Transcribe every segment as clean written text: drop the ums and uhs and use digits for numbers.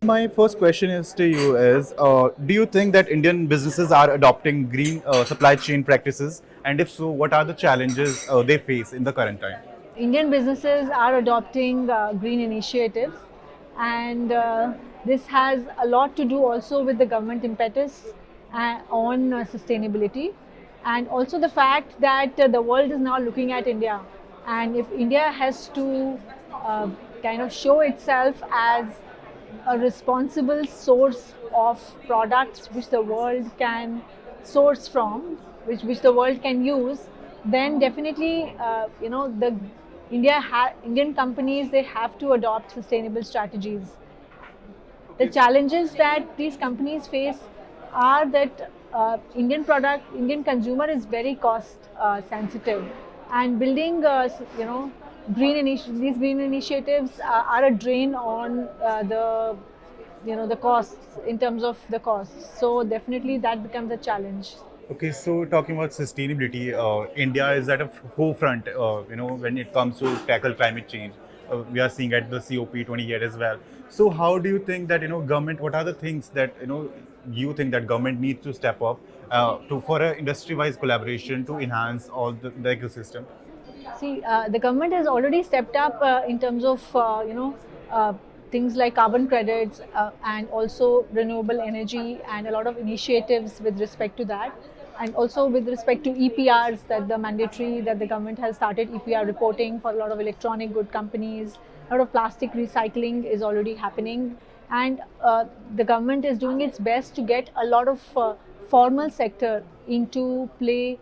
my first question is to you is, do you think that Indian businesses are adopting green supply chain practices? And if so, what are the challenges they face in the current time? Indian businesses are adopting green initiatives, and this has a lot to do also with the government impetus on sustainability, and also the fact that the world is now looking at India, and if India has to uh, kind of show itself as a responsible source of products which the world can source from, which the world can use, then definitely the Indian companies, they have to adopt sustainable strategies. The challenges that these companies face are that Indian consumer is very cost sensitive, and building these green initiatives are a drain on the costs, in terms of the costs. So definitely that becomes a challenge. Okay, so talking about sustainability, India is at a forefront, when it comes to tackle climate change. We are seeing at the COP20 here as well. So how do you think that, government, what are the things that, you think that government needs to step up for an industry-wise collaboration to enhance all the ecosystem? See, the government has already stepped up in terms of uh, things like carbon credits and also renewable energy, and a lot of initiatives with respect to that, and also with respect to EPRs, that the mandatory that the government has started EPR reporting for a lot of electronic good companies. A lot of plastic recycling is already happening, and the government is doing its best to get a lot of formal sector into play,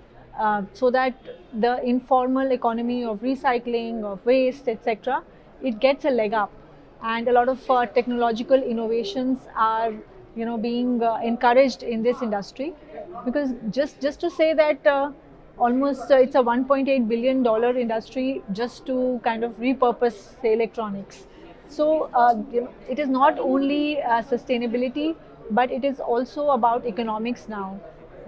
so that the informal economy of recycling, of waste, etc., it gets a leg up, and a lot of technological innovations are being encouraged in this industry, because just to say that almost it's a 1.8 billion dollar industry just to kind of repurpose, say, electronics. So it is not only sustainability, but it is also about economics now,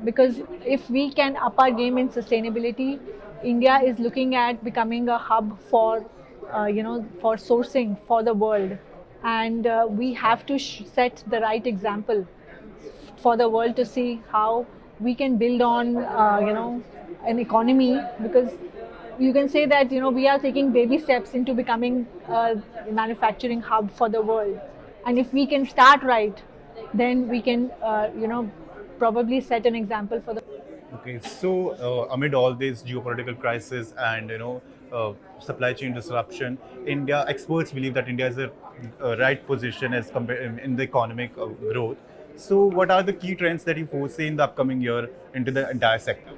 because if we can up our game in sustainability, India is looking at becoming a hub for for sourcing for the world, and we have to set the right example for the world to see how we can build on an economy, because you can say that we are taking baby steps into becoming a manufacturing hub for the world, and if we can start right, then we can probably set an example for the. Okay, so amid all this geopolitical crisis and supply chain disruption, India experts believe that India is a right position as compared in the economic growth. So, what are the key trends that you foresee in the upcoming year into the entire sector?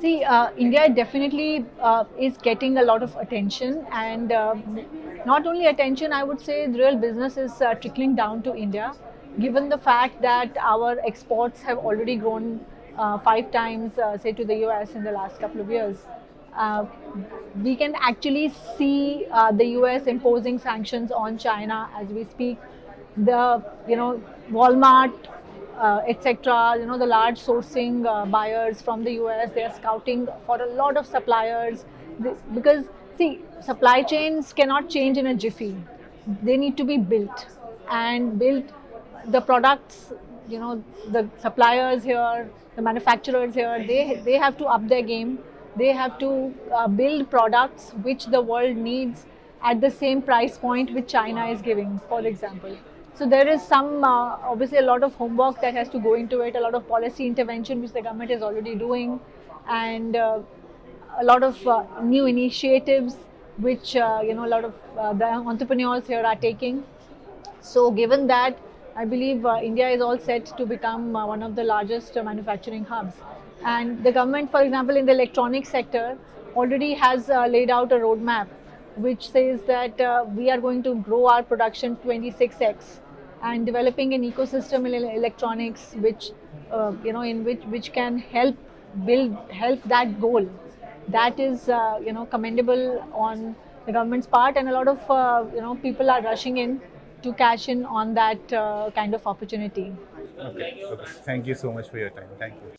See, India definitely is getting a lot of attention, and not only attention, I would say the real business is trickling down to India, given the fact that our exports have already grown 5 times, say, to the US in the last couple of years. Uh, we can actually see the US imposing sanctions on China as we speak. The Walmart, etc. The large sourcing buyers from the US, they are scouting for a lot of suppliers, because see, supply chains cannot change in a jiffy. They need to be built, and built the products. The suppliers here, the manufacturers here, they have to up their game. They have to build products which the world needs at the same price point which China is giving, for example. So there is some obviously a lot of homework that has to go into it, a lot of policy intervention which the government is already doing, and a lot of new initiatives which a lot of the entrepreneurs here are taking. So given that, I believe India is all set to become one of the largest manufacturing hubs. And the government, for example, in the electronics sector, already has laid out a roadmap which says that we are going to grow our production 26x, and developing an ecosystem in electronics which in which can help that goal. That is commendable on the government's part, and a lot of people are rushing in to cash in on that kind of opportunity. Okay, okay. Thank you so much for your time. Thank you.